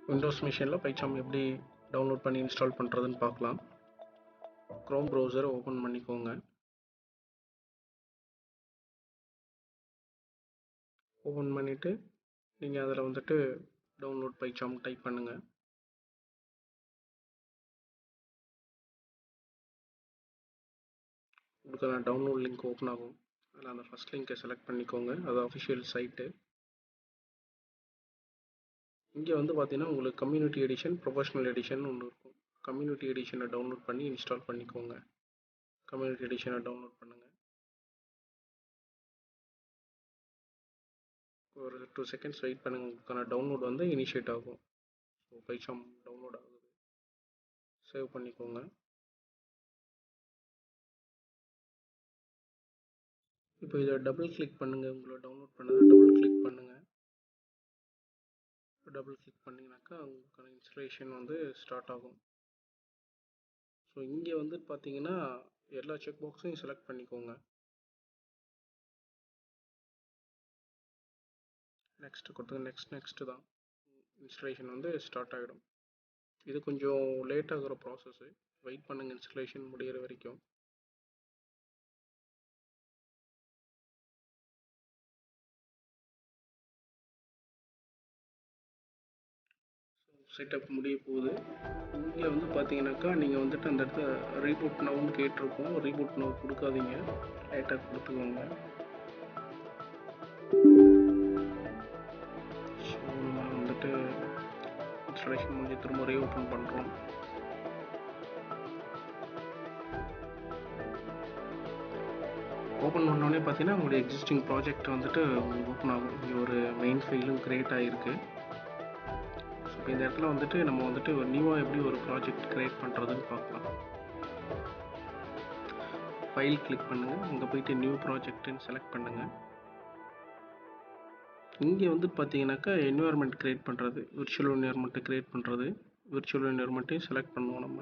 Windows மிஷினில் பைச்சார்ம் எப்படி download பண்ணி இன்ஸ்டால் பண்ணுறதுன்னு பார்க்கலாம். க்ரோம் ப்ரௌசரை ஓப்பன் பண்ணிக்கோங்க. ஓப்பன் பண்ணிவிட்டு நீங்கள் அதில் வந்துட்டு டவுன்லோட் பைச்சார்ம் டைப் பண்ணுங்கள். உங்களுக்கு டவுன்லோட் லிங்க் ஓப்பன் ஆகும். அதில் அந்த ஃபஸ்ட் லிங்கை செலக்ட் பண்ணிக்கோங்க. அது அஃபிஷியல் சைட்டு. இங்கே வந்து பார்த்தீங்கன்னா உங்களுக்கு கம்யூனிட்டி எடிஷன், ப்ரொஃபஷனல் எடிஷன் ஒன்று இருக்கும். கம்யூனிட்டி எடிஷனை டவுன்லோட் பண்ணி இன்ஸ்டால் பண்ணிக்கோங்க. கம்யூனிட்டி எடிஷனை டவுன்லோட் பண்ணுங்கள். ஒரு 2 செகண்ட்ஸ் வெயிட் பண்ணுங்கள். உங்களுக்கான டவுன்லோட் வந்து இனிஷியேட் ஆகும். ஸோ பைச்சார்ம் டவுன்லோட் ஆகுது. சேவ் பண்ணிக்கோங்க. இப்போ இதை டபுள் கிளிக் பண்ணுங்கள். உங்களை டவுன்லோட் பண்ணதை டபுள் கிளிக் பண்ணுங்கள். டபுள் கிளிக் பண்ணிங்கனாக்கா உங்களுக்கான இன்ஸ்டலேஷன் வந்து ஸ்டார்ட் ஆகும். ஸோ இங்கே வந்து பார்த்தீங்கன்னா எல்லா செக் பாக்ஸையும் செலக்ட் பண்ணிக்கோங்க. நெக்ஸ்ட் கொடுத்து நெக்ஸ்ட்டு தான் இன்ஸ்டலேஷன் வந்து ஸ்டார்ட் ஆகிடும். இது கொஞ்சம் லேட் ஆகிற ப்ராசஸ்ஸு. வெயிட் பண்ணுங்கள் இன்ஸ்டலேஷன் முடிகிற வரைக்கும். செட்டப் முடிய போகுது. இங்கே வந்து பார்த்தீங்கன்னாக்கா நீங்கள் வந்துட்டு அந்த இடத்துல ரீபூட் நவுன்னு கேட்டிருக்கோம். ரீபூட் நவ் கொடுக்காதீங்க, லைட்டாக கொடுத்துக்கோங்க. ஸோ நம்ம வந்துட்டு இன்ஸ்டாலேஷன் முடிஞ்சு திரும்ப ரீஓப்பன் பண்ணுறோம். ஓப்பன் பண்ணோடனே பார்த்தீங்கன்னா உங்களுடைய எக்ஸிஸ்டிங் ப்ராஜெக்ட் வந்துட்டு ஓப்பன் ஆகும். இங்கே ஒரு மெயின் ஃபைலும் க்ரியேட் ஆகிருக்கு. ஸோ இந்த இடத்துல வந்துட்டு நம்ம வந்துட்டு ஒரு நியூவாக எப்படி ஒரு ப்ராஜெக்ட் க்ரியேட் பண்ணுறதுன்னு பார்க்கலாம். ஃபைல் கிளிக் பண்ணுங்கள். அங்கே போய்ட்டு நியூ ப்ராஜெக்ட்டுன்னு செலக்ட் பண்ணுங்கள். இங்கே வந்து பார்த்தீங்கன்னாக்கா என்விரான்மெண்ட் க்ரியேட் பண்ணுறது, விர்ச்சுவல் என்விரான்மெண்ட்டை க்ரியேட் பண்ணுறது. விர்ச்சுவல் என்விரான்மெண்ட்டையும் செலக்ட் பண்ணுவோம் நம்ம.